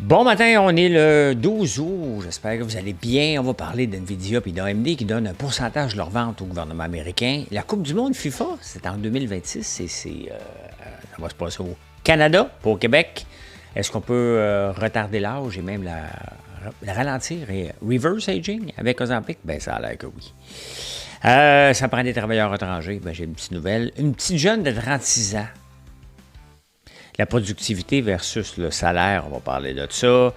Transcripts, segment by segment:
Bon matin, on est le 12 août. J'espère que vous allez bien. On va parler d'NVIDIA et d'AMD qui donnent un pourcentage de leur vente au gouvernement américain. La Coupe du monde FIFA, c'est en 2026 et ça va se passer au Canada, pas au Québec. Est-ce qu'on peut retarder l'âge et même la ralentir et reverse aging avec Ozempic? Ben ça a l'air que oui. Ça prend des travailleurs étrangers. Ben, j'ai une petite nouvelle. Une petite jeune de 36 ans. La productivité versus le salaire, on va parler de ça.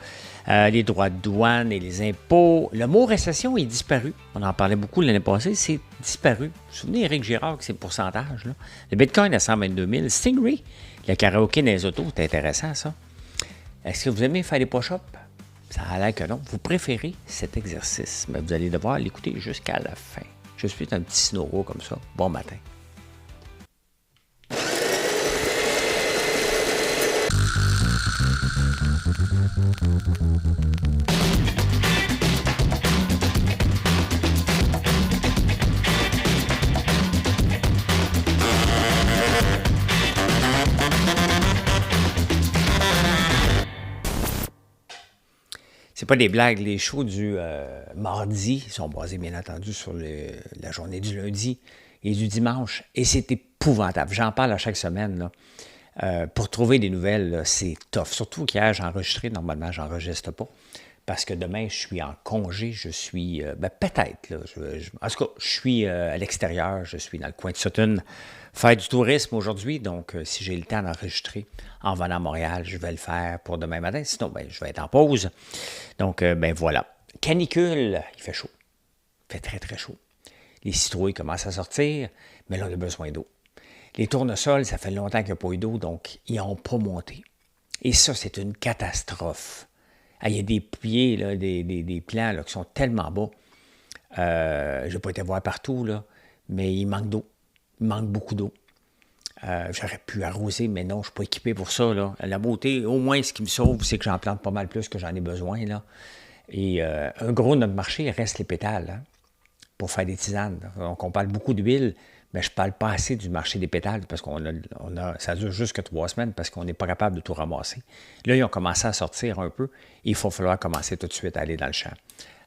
Les droits de douane et les impôts. Le mot récession est disparu. On en parlait beaucoup l'année passée, c'est disparu. Vous vous souvenez, Éric Girard, c'est le pourcentage. Là. Le Bitcoin à 122 000. Stingray, le karaoké dans les autos, c'est intéressant ça. Est-ce que vous aimez faire des push-ups? Ça a l'air que non. Vous préférez cet exercice, mais vous allez devoir l'écouter jusqu'à la fin. Je suis un petit snoro comme ça. Bon matin. C'est pas des blagues, les shows du mardi sont basés bien entendu sur la journée du lundi et du dimanche. Et c'est épouvantable. J'en parle à chaque semaine. Là. Pour trouver des nouvelles, c'est tough. Surtout qu'hier, j'ai enregistré. Normalement, j'enregistre pas. Parce que demain, je suis en congé. Je suis, peut-être. Là, en tout cas, je suis à l'extérieur. Je suis dans le coin de Sutton. Faire du tourisme aujourd'hui. Donc, si j'ai le temps d'enregistrer en venant à Montréal, je vais le faire pour demain matin. Sinon, je vais être en pause. Donc, voilà. Canicule, il fait chaud. Il fait très, très chaud. Les citrouilles commencent à sortir, mais là, on a besoin d'eau. Les tournesols, ça fait longtemps qu'il n'y a pas eu d'eau, donc ils n'ont pas monté. Et ça, c'est une catastrophe. Il y a des pieds, là, des plants là, qui sont tellement bas. Je n'ai pas été voir partout, là, mais il manque d'eau. Il manque beaucoup d'eau. J'aurais pu arroser, mais non, je ne suis pas équipé pour ça. Là. La beauté, au moins, ce qui me sauve, c'est que j'en plante pas mal plus que j'en ai besoin. Là. Et un gros de notre marché reste les pétales hein, pour faire des tisanes. Donc, on parle beaucoup d'huile, mais je ne parle pas assez du marché des pétales parce ça dure juste que 3 semaines parce qu'on n'est pas capable de tout ramasser. Là, ils ont commencé à sortir un peu. Et il va falloir commencer tout de suite à aller dans le champ.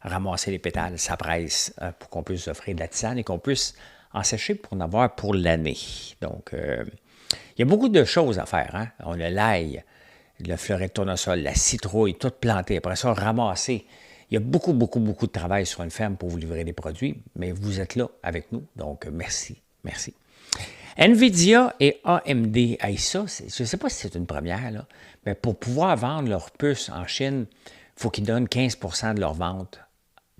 Ramasser les pétales, ça presse pour qu'on puisse offrir de la tisane et qu'on puisse en sécher pour en avoir pour l'année. Donc, il y a beaucoup de choses à faire. Hein? On a l'ail, le fleuret de tournesol, la citrouille, tout planté. Après ça, ramasser. Il y a beaucoup, beaucoup, beaucoup de travail sur une ferme pour vous livrer des produits, mais vous êtes là avec nous. Donc, merci. Merci. NVIDIA et AMD, ça, je ne sais pas si c'est une première, là, mais pour pouvoir vendre leurs puces en Chine, il faut qu'ils donnent 15 % de leur vente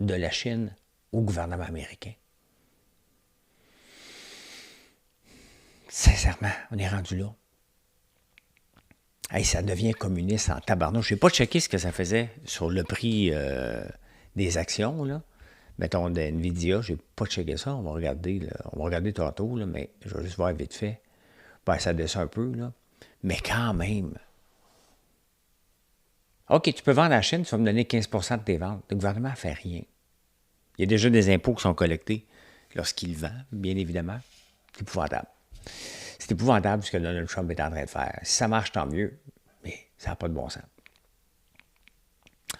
de la Chine au gouvernement américain. Sincèrement, on est rendu là. Hey, ça devient communiste en tabarnouche. Je n'ai pas checké ce que ça faisait sur le prix des actions, là. Mettons de NVIDIA, je n'ai pas checké ça. On va regarder, là. On va regarder tantôt, là, mais je vais juste voir vite fait. Ben, ça descend un peu, là. Mais quand même. OK, tu peux vendre à la Chine, tu vas me donner 15 % de tes ventes. Le gouvernement ne fait rien. Il y a déjà des impôts qui sont collectés lorsqu'il vend, bien évidemment. C'est épouvantable. C'est épouvantable ce que Donald Trump est en train de faire. Si ça marche, tant mieux, mais ça n'a pas de bon sens.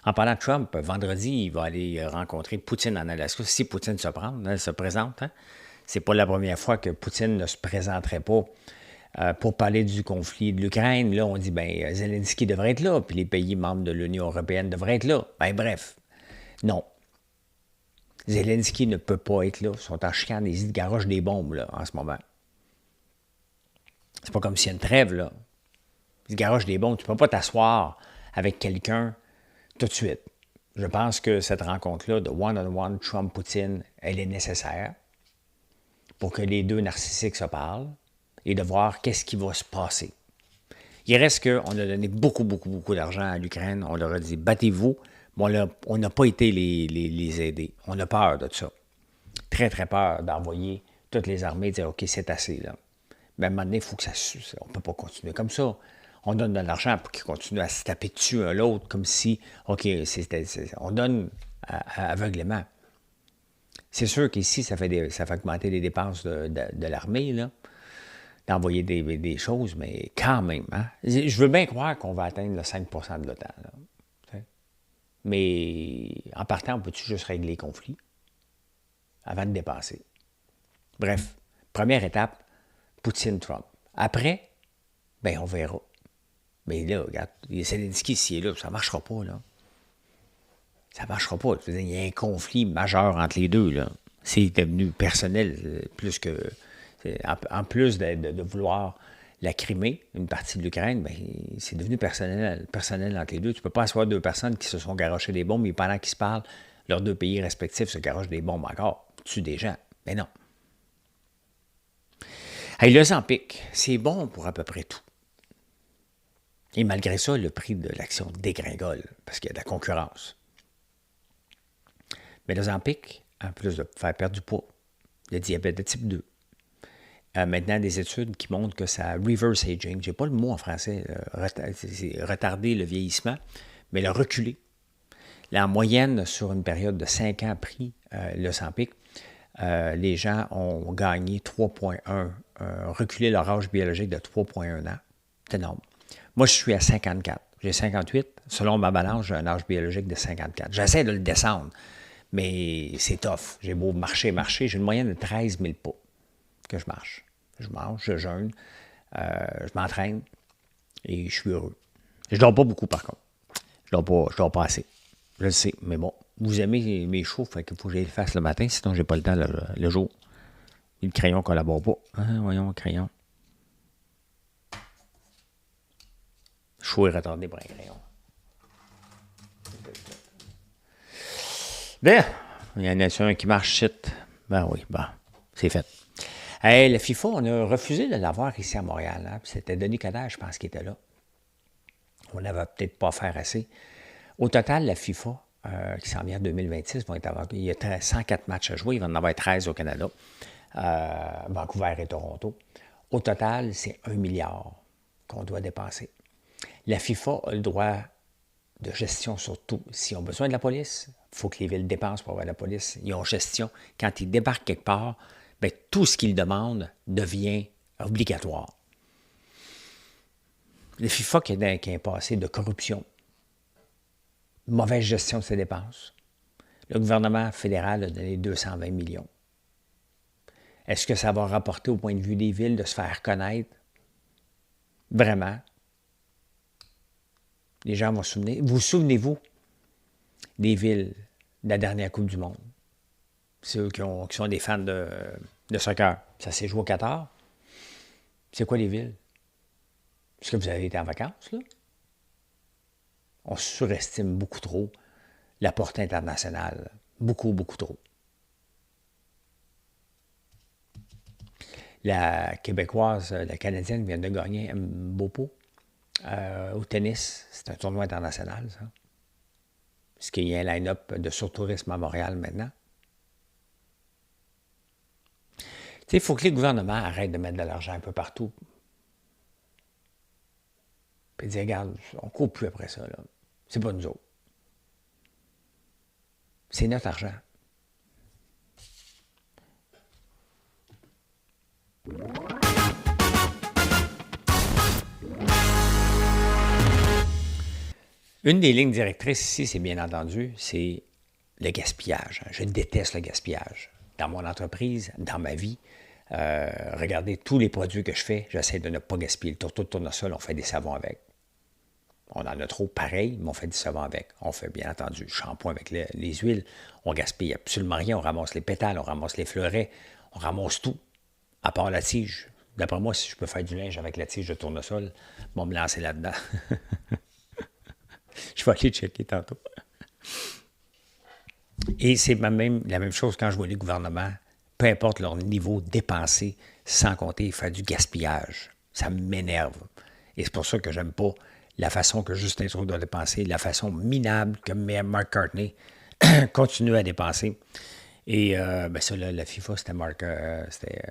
En parlant de Trump, vendredi, il va aller rencontrer Poutine en Alaska. Si Poutine se présente, hein? C'est pas la première fois que Poutine ne se présenterait pas pour parler du conflit de l'Ukraine. Là, on dit, Zelensky devrait être là, puis les pays membres de l'Union européenne devraient être là. Bref, non. Zelensky ne peut pas être là. Ils sont en chicane, ils garochent des bombes, là, en ce moment. C'est pas comme s'il y a une trêve, là. Ils garochent des bombes. Tu peux pas t'asseoir avec quelqu'un tout de suite. Je pense que cette rencontre-là de one-on-one Trump-Poutine, elle est nécessaire pour que les deux narcissiques se parlent et de voir qu'est-ce qui va se passer. Il reste qu'on a donné beaucoup, beaucoup, beaucoup d'argent à l'Ukraine. On leur a dit, battez-vous. Mais on n'a pas été les aider. On a peur de ça. Très, très peur d'envoyer toutes les armées et dire, OK, c'est assez, là. Mais à un moment donné, il faut que ça... On ne peut pas continuer comme ça. On donne de l'argent pour qu'ils continuent à se taper dessus un l'autre, comme si, OK, on donne aveuglément. C'est sûr qu'ici, ça fait augmenter les dépenses de l'armée, là, d'envoyer des choses, mais quand même, hein? Je veux bien croire qu'on va atteindre le 5 % de l'OTAN, là. Mais en partant, on peut-tu juste régler les conflits avant de dépenser? Bref, première étape, Poutine-Trump. Après, ben on verra. Mais là, regarde, Zelensky ici et là, ça ne marchera pas, là. Ça ne marchera pas. Il y a un conflit majeur entre les deux, là. C'est devenu personnel, plus que... En plus de vouloir la Crimée, une partie de l'Ukraine, ben, c'est devenu personnel entre les deux. Tu ne peux pas asseoir deux personnes qui se sont garochées des bombes, et pendant qu'ils se parlent, leurs deux pays respectifs se garochent des bombes encore, tuent des gens. Mais non. Hey, le Zampic, c'est bon pour à peu près tout. Et malgré ça, le prix de l'action dégringole, parce qu'il y a de la concurrence. Mais le Zampic, en plus de faire perdre du poids, le diabète de type 2, maintenant des études qui montrent que ça reverse aging, j'ai pas le mot en français, c'est retarder le vieillissement, mais le reculer. Là, en moyenne, sur une période de 5 ans pris, le Zampic, les gens ont gagné 3,1, reculé leur âge biologique de 3,1 ans. C'est énorme. Moi, je suis à 54. J'ai 58. Selon ma balance, j'ai un âge biologique de 54. J'essaie de le descendre, mais c'est tough. J'ai beau marcher. J'ai une moyenne de 13 000 pas que je marche. Je mange, je jeûne, je m'entraîne et je suis heureux. Je dors pas beaucoup, par contre. Je dors pas assez. Je le sais, mais bon. Vous aimez mes shows, fait qu'il faut que je les fasse le matin, sinon j'ai pas le temps le jour. Et le crayon ne collabore pas. Hein, voyons, le crayon. Chaud et retardé pour un crayon. Bien, il y en a un qui marche, shit. Ben oui, c'est fait. Hey, le FIFA, on a refusé de l'avoir ici à Montréal. Hein? C'était Denis Coderre, je pense, qui était là. On n'avait peut-être pas faire assez. Au total, la FIFA, qui s'en vient en 2026, il y a 104 matchs à jouer. Il va en avoir 13 au Canada, Vancouver et Toronto. Au total, c'est 1 milliard qu'on doit dépenser. La FIFA a le droit de gestion sur tout. S'ils ont besoin de la police, il faut que les villes dépensent pour avoir la police. Ils ont gestion. Quand ils débarquent quelque part, bien, tout ce qu'ils demandent devient obligatoire. La FIFA qui a un passé de corruption, mauvaise gestion de ses dépenses. Le gouvernement fédéral a donné 220 millions. Est-ce que ça va rapporter au point de vue des villes de se faire connaître? Vraiment? Les gens vont se souvenir. Vous souvenez-vous des villes de la dernière Coupe du Monde? Ceux qui sont des fans de soccer. Ça s'est joué au Qatar. C'est quoi les villes? Est-ce que vous avez été en vacances, là? On surestime beaucoup trop la portée internationale. Beaucoup, beaucoup trop. La Québécoise, la Canadienne vient de gagner un beau pot au tennis. C'est un tournoi international, ça. Est-ce qu'il y a un line-up de surtourisme à Montréal maintenant? Tu sais, il faut que les gouvernements arrêtent de mettre de l'argent un peu partout. Puis dire, regarde, on ne court plus après ça, là. C'est pas nous autres. C'est notre argent. Une des lignes directrices ici, c'est bien entendu, c'est le gaspillage. Je déteste le gaspillage. Dans mon entreprise, dans ma vie, regardez tous les produits que je fais, j'essaie de ne pas gaspiller. Le tourteau de tournesol, on fait des savons avec. On en a trop pareil, mais on fait du savon avec. On fait bien entendu du shampoing avec les huiles. On gaspille absolument rien. On ramasse les pétales, on ramasse les fleurets, on ramasse tout, à part la tige. D'après moi, si je peux faire du linge avec la tige de tournesol, on va me lancer là-dedans. Je vais aller checker tantôt. Et c'est même la même chose quand je vois les gouvernements, peu importe leur niveau dépensé, sans compter faire du gaspillage. Ça m'énerve. Et c'est pour ça que j'aime pas la façon que Justin Trudeau a dépensé, la façon minable que Mark Carney continue à dépenser. Et ça, là, la FIFA, c'était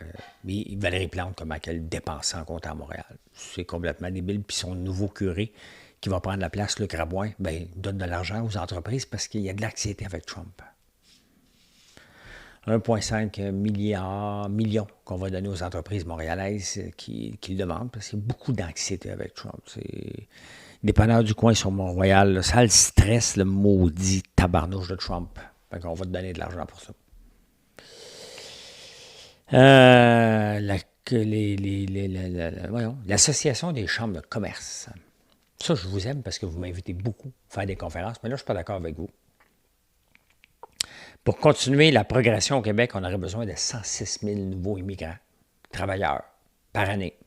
Valérie Plante, comment elle dépense sans compter à Montréal. C'est complètement débile. Puis son nouveau curé, qui va prendre la place, Luc Rabouin, donne de l'argent aux entreprises parce qu'il y a de l'anxiété avec Trump. 1,5 millions qu'on va donner aux entreprises montréalaises qui le demandent, parce qu'il y a beaucoup d'anxiété avec Trump. Les dépanneurs du coin sur Mont-Royal, là, ça le stresse, le maudit tabarnouche de Trump. Fait qu'on va te donner de l'argent pour ça. L'Association des chambres de commerce. Ça, je vous aime parce que vous m'invitez beaucoup à faire des conférences, mais là, je ne suis pas d'accord avec vous. Pour continuer la progression au Québec, on aurait besoin de 106 000 nouveaux immigrants, travailleurs, par année.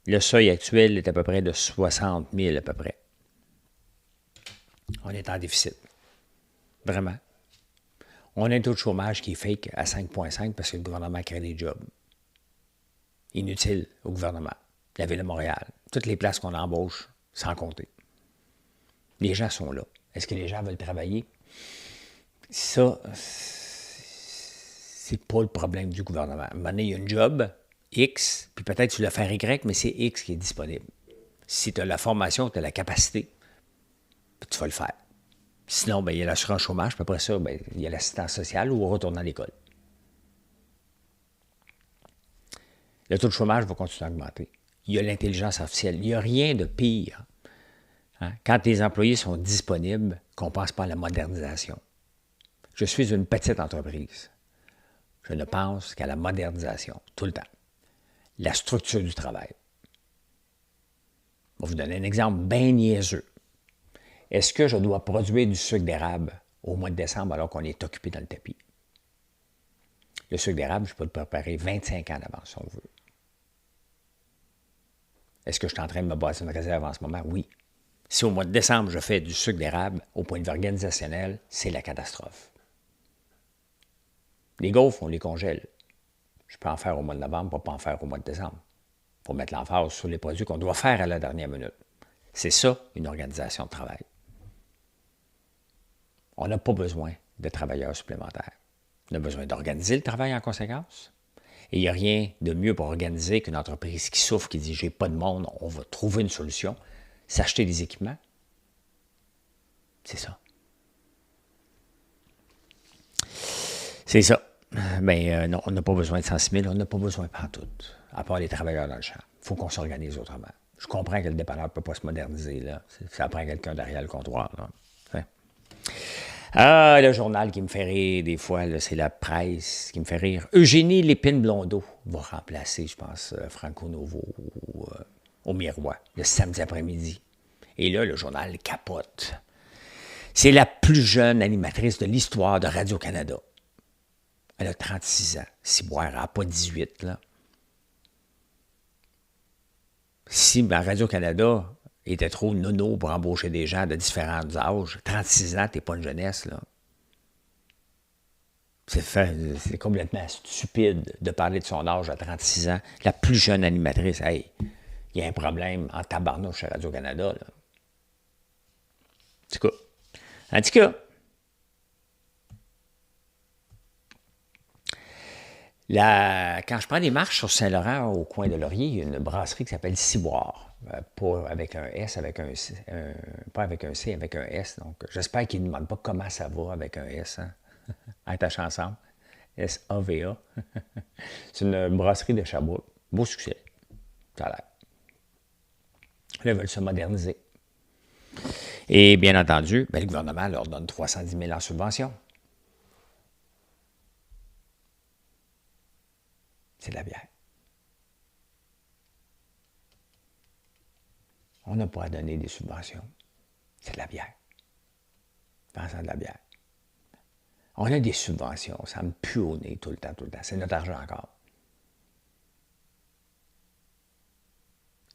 Le seuil actuel est à peu près de 60 000 à peu près. On est en déficit. Vraiment. On a un taux de chômage qui est fake à 5,5 parce que le gouvernement crée des jobs. Inutiles au gouvernement. La Ville de Montréal. Toutes les places qu'on embauche, sans compter. Les gens sont là. Est-ce que les gens veulent travailler? Ça, c'est pas le problème du gouvernement. À un moment donné, il y a un job, X, puis peut-être tu vas faire Y, mais c'est X qui est disponible. Si tu as la formation, tu as la capacité, puis tu vas le faire. Sinon, ben, il y a l'assurance chômage, puis après ça, ben, il y a l'assistance sociale ou retourner à l'école. Le taux de chômage va continuer à augmenter. Il y a l'intelligence artificielle. Il n'y a rien de pire. Hein? Quand les employés sont disponibles, qu'on ne pense pas à la modernisation. Je suis une petite entreprise. Je ne pense qu'à la modernisation, tout le temps. La structure du travail. Je vais vous donner un exemple bien niaiseux. Est-ce que je dois produire du sucre d'érable au mois de décembre alors qu'on est occupé dans le tapis? Le sucre d'érable, je peux le préparer 25 ans d'avance si on veut. Est-ce que je suis en train de me bâtir une réserve en ce moment? Oui. Si au mois de décembre, je fais du sucre d'érable, au point de vue organisationnel, c'est la catastrophe. Les gaufres, on les congèle. Je peux en faire au mois de novembre, pas en faire au mois de décembre. Il faut mettre l'emphase sur les produits qu'on doit faire à la dernière minute. C'est ça, une organisation de travail. On n'a pas besoin de travailleurs supplémentaires. On a besoin d'organiser le travail en conséquence. Et il n'y a rien de mieux pour organiser qu'une entreprise qui souffre, qui dit « j'ai pas de monde, on va trouver une solution », s'acheter des équipements. C'est ça. C'est ça. Mais non, on n'a pas besoin de 106 000, on n'a pas besoin pantoute, à part les travailleurs dans le champ. Il faut qu'on s'organise autrement. Je comprends que le dépanneur ne peut pas se moderniser, là. Ça prend quelqu'un derrière le comptoir, là. Ah, le journal qui me fait rire, des fois, là, c'est la presse qui me fait rire. Eugénie Lépine-Blondeau va remplacer, je pense, Franco Novo au Miroir, le samedi après-midi. Et là, le journal capote. C'est la plus jeune animatrice de l'histoire de Radio-Canada. Elle a 36 ans. Ciboire, elle n'a pas 18, là. Si Radio-Canada était trop nono pour embaucher des gens de différents âges, 36 ans, t'es pas une jeunesse, là. C'est complètement stupide de parler de son âge à 36 ans. La plus jeune animatrice, hey, il y a un problème en tabarnouche chez Radio-Canada, là. En tout cas, quand je prends des marches sur Saint-Laurent, au coin de Laurier, il y a une brasserie qui s'appelle Ciboire. Pas avec un S, pas avec un C, avec un S. Donc, j'espère qu'ils ne demandent pas comment ça va avec un S. Hein? Attaché ensemble. S-A-V-A. C'est une brasserie de Sherbrooke. Beau succès. Ça a l'air. Là, ils veulent se moderniser. Et bien entendu, le gouvernement leur donne 310 000 en subvention. C'est de la bière. On n'a pas à donner des subventions. C'est de la bière. Pensant de la bière. On a des subventions. Ça me pue au nez tout le temps, tout le temps. C'est notre argent encore.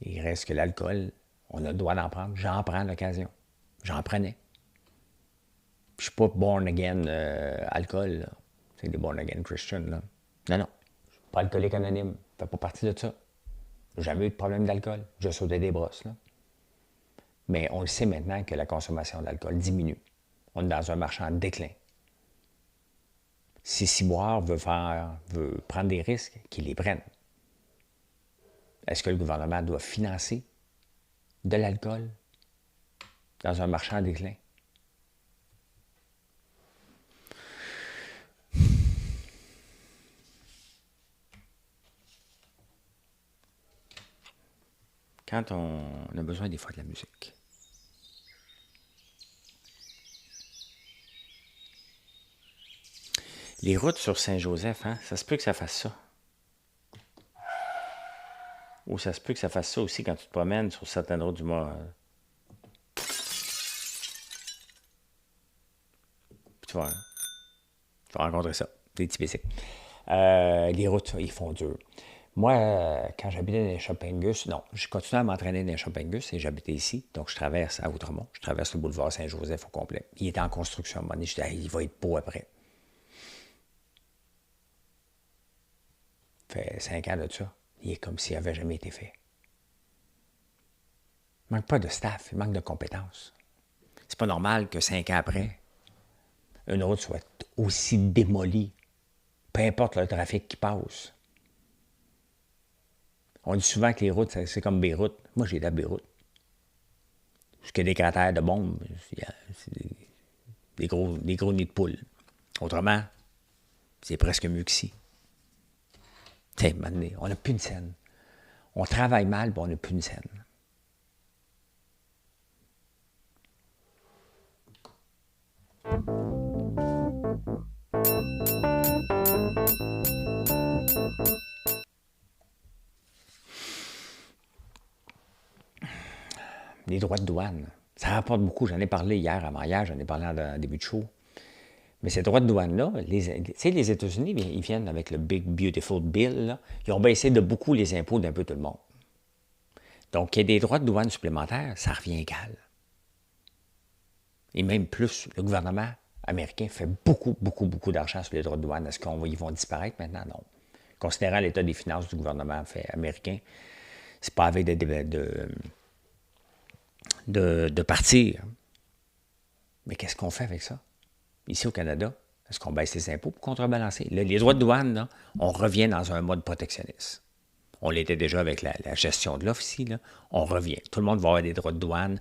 Il reste que l'alcool. On a le droit d'en prendre. J'en prends à l'occasion. J'en prenais. Je ne suis pas born again alcool. C'est des born again Christian. Là. Non, non. Je suis pas alcoolique anonyme. Je ne fais pas partie de ça. J'ai jamais eu de problème d'alcool. J'ai sauté des brosses. Là. Mais on le sait maintenant que la consommation d'alcool diminue. On est dans un marché en déclin. Si Ciboire veut prendre des risques, qu'il les prenne. Est-ce que le gouvernement doit financer de l'alcool dans un marché en déclin? quand on a besoin des fois de la musique. Les routes sur Saint-Joseph, hein, ça se peut que ça fasse ça. Ou ça se peut que ça fasse ça aussi quand tu te promènes sur certaines routes du Mont. Tu vas rencontrer ça, des petits basics. Les routes, ils font dur. Moi, quand j'habitais dans les Chopingus, non, je continuais à m'entraîner dans les Chopingus et j'habitais ici, donc je traverse à Outremont, je traverse le boulevard Saint-Joseph au complet. Il était en construction à un moment donné, je disais, il va être beau après. Ça fait 5 ans de ça. Il est comme s'il n'avait jamais été fait. Il manque pas de staff, il manque de compétences. C'est pas normal que 5 ans après, une route soit aussi démolie, peu importe le trafic qui passe. On dit souvent que les routes, c'est comme Beyrouth. Moi, j'ai été à Beyrouth. Parce qu'il y a des cratères de bombes, c'est des gros nids de poules. Autrement, c'est presque mieux qu'ici. Tiens, maintenant, on n'a plus une scène. On travaille mal, mais on n'a plus une scène. Les droits de douane, ça rapporte beaucoup. J'en ai parlé hier, avant-hier, j'en ai parlé en début de show. Mais ces droits de douane-là, tu sais, les États-Unis, ils viennent avec le Big Beautiful Bill, là, ils ont baissé de beaucoup les impôts d'un peu tout le monde. Donc, il y a des droits de douane supplémentaires, ça revient égal. Et même plus, le gouvernement américain fait beaucoup, beaucoup, beaucoup d'argent sur les droits de douane. Est-ce qu'ils vont disparaître maintenant? Non. Considérant l'état des finances du gouvernement américain, c'est pas avec de partir. Mais qu'est-ce qu'on fait avec ça? Ici au Canada, est-ce qu'on baisse les impôts pour contrebalancer? Là, les droits de douane, là, on revient dans un mode protectionniste. On l'était déjà avec la gestion de l'offre ici. Là. On revient. Tout le monde va avoir des droits de douane.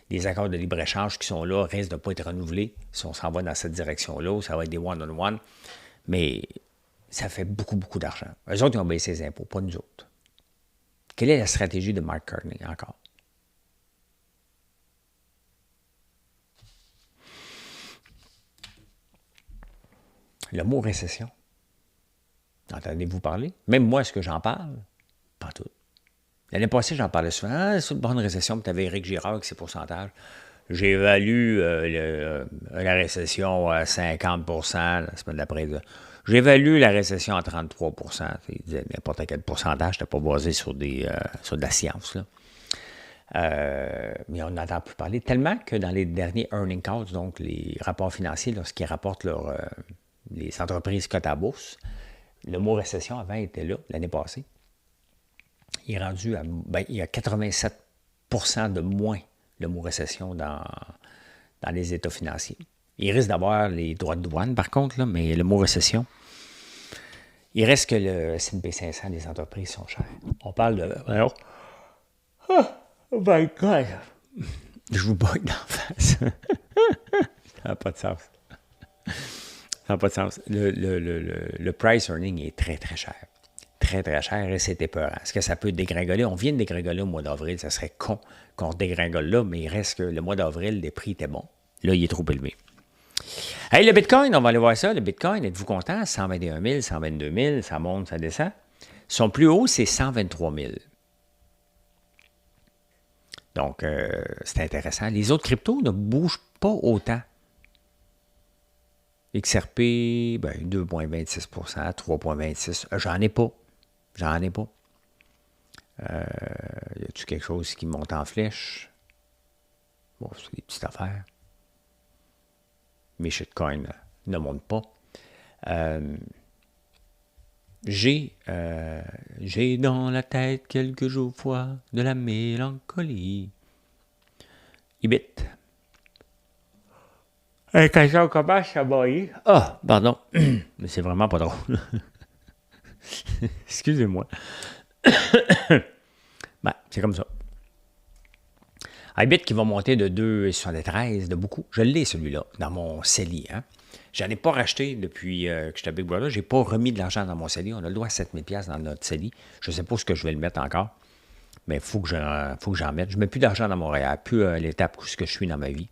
Les accords de libre-échange qui sont là risquent de ne pas être renouvelés. Si on s'en va dans cette direction-là, ça va être des one-on-one. Mais ça fait beaucoup, beaucoup d'argent. Eux autres, ils ont baissé les impôts, pas nous autres. Quelle est la stratégie de Mark Carney encore? Le mot récession. Entendez-vous parler? Même moi, est-ce que j'en parle? Pas tout. L'année passée, j'en parlais souvent. Ah, c'est une bonne récession, puis tu avais Éric Girard avec ses pourcentages. J'évalue la récession à 50 la semaine d'après. J'évalue la récession à 33 n'importe quel pourcentage, je n'étais pas basé sur de la science. Là. Mais on n'entend plus parler. Tellement que dans les derniers earning calls, donc les rapports financiers, lorsqu'ils rapportent les entreprises cotées à bourse, le mot récession avant était là, l'année passée. Il est rendu à. Il y a 87 de moins le mot récession dans les états financiers. Il risque d'avoir les droits de douane, par contre, là, mais le mot récession, il reste que le S&P 500 des entreprises sont chères. On parle de. Alors, oh my God! Je vous bug d'en face. Ça n'a pas de sens. Ça n'a pas de sens. Le price earning est très, très cher. Très, très cher et c'est épeurant. Est-ce que ça peut dégringoler? On vient de dégringoler au mois d'avril. Ça serait con qu'on dégringole là, mais il reste que le mois d'avril, les prix étaient bons. Là, il est trop élevé. Hey, le Bitcoin, on va aller voir ça. Le Bitcoin, êtes-vous content? 121 000, 122 000, ça monte, ça descend. Son plus haut, c'est 123 000. Donc, c'est intéressant. Les autres cryptos ne bougent pas autant. XRP, 2,26 3,26 j'en ai pas. Y a-t-il quelque chose qui monte en flèche? Bon, c'est des petites affaires. Mes shitcoins ne montent pas. J'ai dans la tête quelques jours fois de la mélancolie. Ibit. Quand ça commence à bailler. Ah, pardon. Mais c'est vraiment pas drôle. Excusez-moi. C'est comme ça. Ibit qui va monter de 2,73 de beaucoup. Je l'ai celui-là dans mon CELI. Hein? Je n'en ai pas racheté depuis que j'étais à Big Brother. Je n'ai pas remis de l'argent dans mon CELI. On a le droit à 7 000 $ dans notre CELI. Je ne sais pas ce que je vais le mettre encore. Mais il faut que j'en mette. Je ne mets plus d'argent dans Montréal, plus à l'étape où je suis dans ma vie.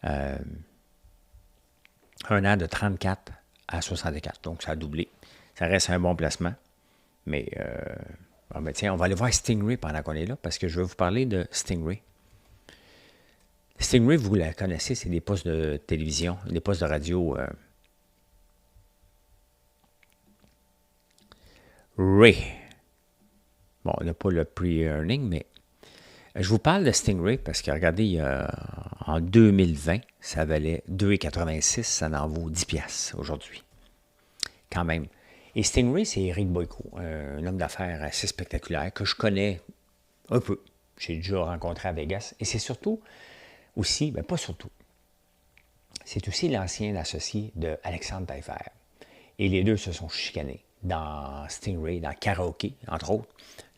Un an de 34 à 64, donc ça a doublé. Ça reste un bon placement. Mais, tiens, on va aller voir Stingray pendant qu'on est là, parce que je vais vous parler de Stingray. Stingray, vous la connaissez, c'est des postes de télévision, des postes de radio. Ray. Bon, on n'a pas le pre-earning, mais je vous parle de Stingray parce que, regardez, en 2020, ça valait 2,86, ça en vaut 10$ aujourd'hui. Quand même. Et Stingray, c'est Éric Boyko, un homme d'affaires assez spectaculaire que je connais un peu. J'ai déjà rencontré à Vegas. Et c'est surtout aussi, pas surtout, c'est aussi l'ancien associé de Alexandre Taillefer. Et les deux se sont chicanés dans Stingray, dans Karaoke, entre autres.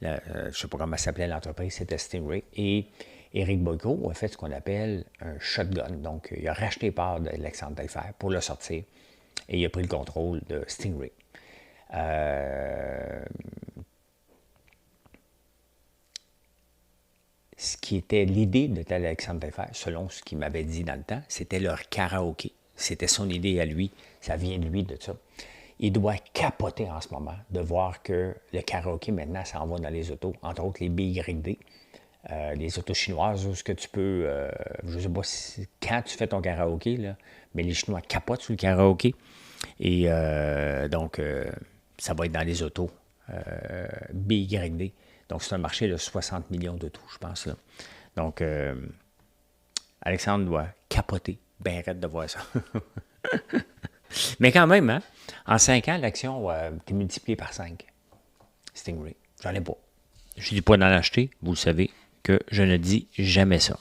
Je ne sais pas comment s'appelait l'entreprise, c'était Stingray. Et Éric Boyko a fait ce qu'on appelle un shotgun. Donc, il a racheté les parts d'Alexandre Taillefer pour le sortir. Et il a pris le contrôle de Stingray. Ce qui était l'idée de Alexandre Taillefer, selon ce qu'il m'avait dit dans le temps, c'était leur karaoké. C'était son idée à lui. Ça vient de lui, de ça. Il doit capoter en ce moment de voir que le karaoké, maintenant, ça en va dans les autos, entre autres les BYD, les autos chinoises, où ce que tu peux, je ne sais pas si, quand tu fais ton karaoké, là, mais les Chinois capotent sur le karaoké. Et donc, ça va être dans les autos BYD. Donc, c'est un marché de 60 millions d'autos, je pense. Là. Donc, Alexandre doit capoter. Ben raide de voir ça. Mais quand même, hein, en 5 ans, l'action a été multipliée par 5. Stingray. J'en ai pas. Je ne dis pas d'en acheter. Vous savez que je ne dis jamais ça.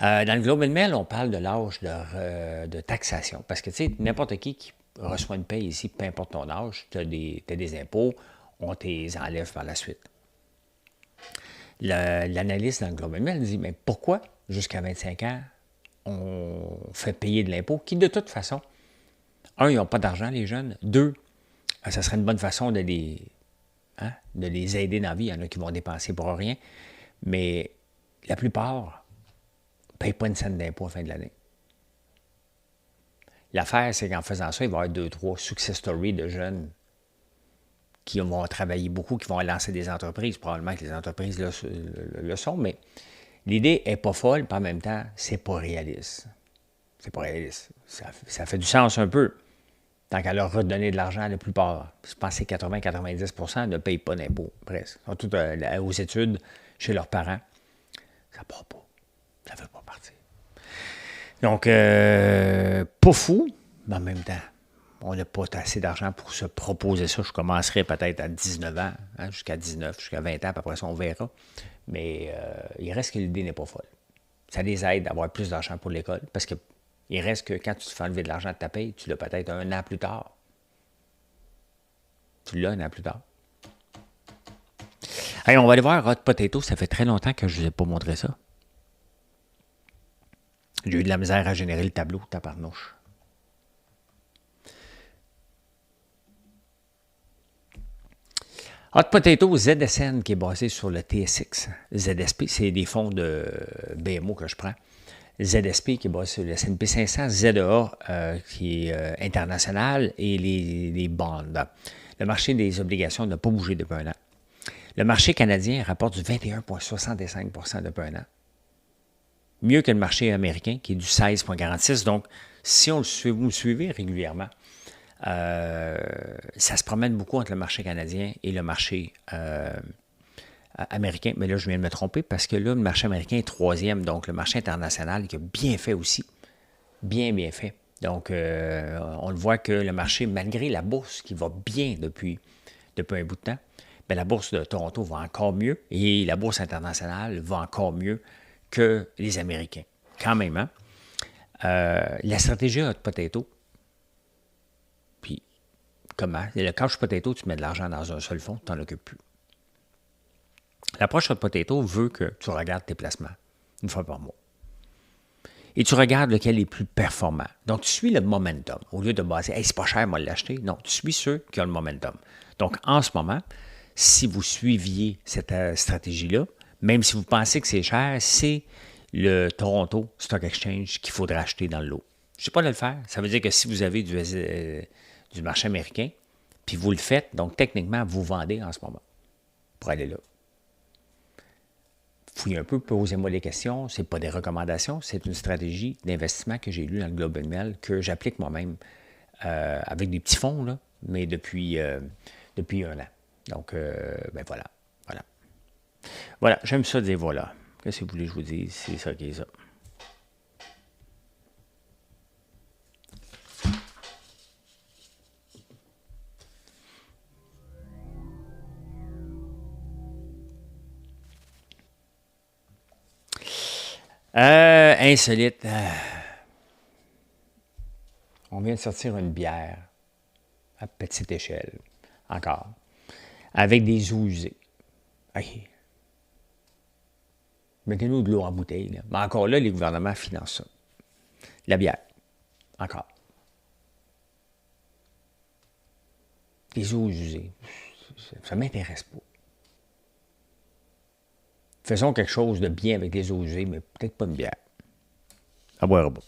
Dans le Globe and Mail, on parle de l'âge de taxation. Parce que, tu sais, n'importe qui reçoit une paye ici, peu importe ton âge, tu as des impôts, on les enlève par la suite. L'analyste dans le Globe and Mail dit, mais pourquoi, jusqu'à 25 ans, on fait payer de l'impôt, qui de toute façon, un, ils n'ont pas d'argent, les jeunes. Deux, ça serait une bonne façon de les aider dans la vie. Il y en a qui vont dépenser pour rien. Mais la plupart ne payent pas une scène d'impôt à la fin de l'année. L'affaire, c'est qu'en faisant ça, il va y avoir 2, 3 success stories de jeunes qui vont travailler beaucoup, qui vont lancer des entreprises. Probablement que les entreprises le sont, mais l'idée n'est pas folle, puis en même temps, c'est pas réaliste. C'est pas réaliste. Ça fait du sens un peu. Tant qu'à leur redonner de l'argent, la plupart, je pense que c'est 80-90% ne payent pas d'impôts, presque. Ils sont tous aux études chez leurs parents. Ça ne part pas. Ça ne veut pas partir. Donc, pas fou, mais en même temps, on n'a pas assez d'argent pour se proposer ça. Je commencerai peut-être à 19 ans, jusqu'à 19, jusqu'à 20 ans, puis après ça, on verra. Mais il reste que l'idée n'est pas folle. Ça les aide d'avoir plus d'argent pour l'école, parce que il reste que quand tu te fais enlever de l'argent de ta paye, tu l'as peut-être un an plus tard. Tu l'as un an plus tard. Hey, on va aller voir Hot Potato. Ça fait très longtemps que je ne vous ai pas montré ça. J'ai eu de la misère à générer le tableau, tabarnouche. Hot Potato ZSN qui est basé sur le TSX. ZSP, c'est des fonds de BMO que je prends. ZSP qui est basé sur le S&P 500, ZEA qui est international et les bonds. Le marché des obligations n'a pas bougé depuis un an. Le marché canadien rapporte du 21,65 depuis un an. Mieux que le marché américain qui est du 16,46. Donc, si vous le suivez régulièrement, ça se promène beaucoup entre le marché canadien et le marché américain. Mais là, je viens de me tromper parce que là, le marché américain est 3e. Donc, le marché international qui a bien fait aussi. Bien fait. Donc, on le voit que le marché, malgré la bourse qui va bien depuis un bout de temps, bien, la bourse de Toronto va encore mieux et la bourse internationale va encore mieux que les Américains. Quand même, hein? La stratégie Hot Potato, puis comment? Le Couch Potato, tu mets de l'argent dans un seul fonds, tu n'en occupes plus. L'approche Hot Potato veut que tu regardes tes placements une fois par mois. Et tu regardes lequel est plus performant. Donc, tu suis le momentum. Au lieu de baser, hey, c'est pas cher, moi, l'acheter. Non, tu suis ceux qui ont le momentum. Donc, en ce moment, si vous suiviez cette stratégie-là, même si vous pensez que c'est cher, c'est le Toronto Stock Exchange qu'il faudra acheter dans le lot. Je ne sais pas de le faire. Ça veut dire que si vous avez du marché américain, puis vous le faites, donc techniquement, vous vendez en ce moment pour aller là. Fouillez un peu, posez-moi des questions. Ce n'est pas des recommandations, c'est une stratégie d'investissement que j'ai lue dans le Globe and Mail, que j'applique moi-même avec des petits fonds, là, mais depuis 1 an. Donc, ben voilà. Voilà, j'aime ça dire voilà. Qu'est-ce que vous voulez que je vous dise? C'est ça qui est ça. Insolite. On vient de sortir une bière à petite échelle, encore, avec des eaux usées. Hey. Mettez-nous de l'eau en bouteille. Là. Mais encore là, les gouvernements financent ça. La bière. Encore. Des eaux usées. Ça ne m'intéresse pas. Faisons quelque chose de bien avec les eaux usées, mais peut-être pas une bière. À boire bon.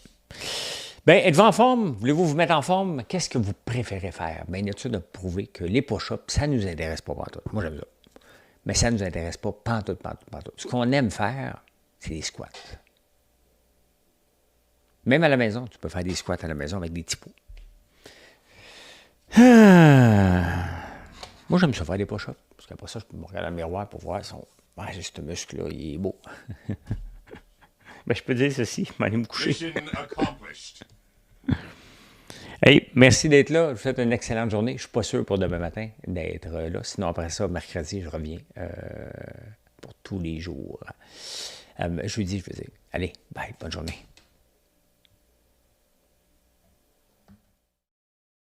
Bien, êtes-vous en forme? Voulez-vous vous mettre en forme? Qu'est-ce que vous préférez faire? Bien, l'étude a prouvé que les push-ups, ça ne nous intéresse pas pantoute. Moi, j'aime ça. Mais ça ne nous intéresse pas pantoute. Ce qu'on aime faire, c'est les squats. Même à la maison, tu peux faire des squats à la maison avec des petits pots. Moi, j'aime ça faire des push-ups. Parce qu'après ça, je peux me regarder dans le miroir pour voir son... Ah, j'ai ce muscle-là, il est beau. Ben, je peux dire ceci, je vais aller me coucher. Hey, merci d'être là. Je vous souhaite une excellente journée. Je ne suis pas sûr pour demain matin d'être là. Sinon, après ça, mercredi, je reviens pour tous les jours. Jeudi, je veux dire. Allez, bye, bonne journée.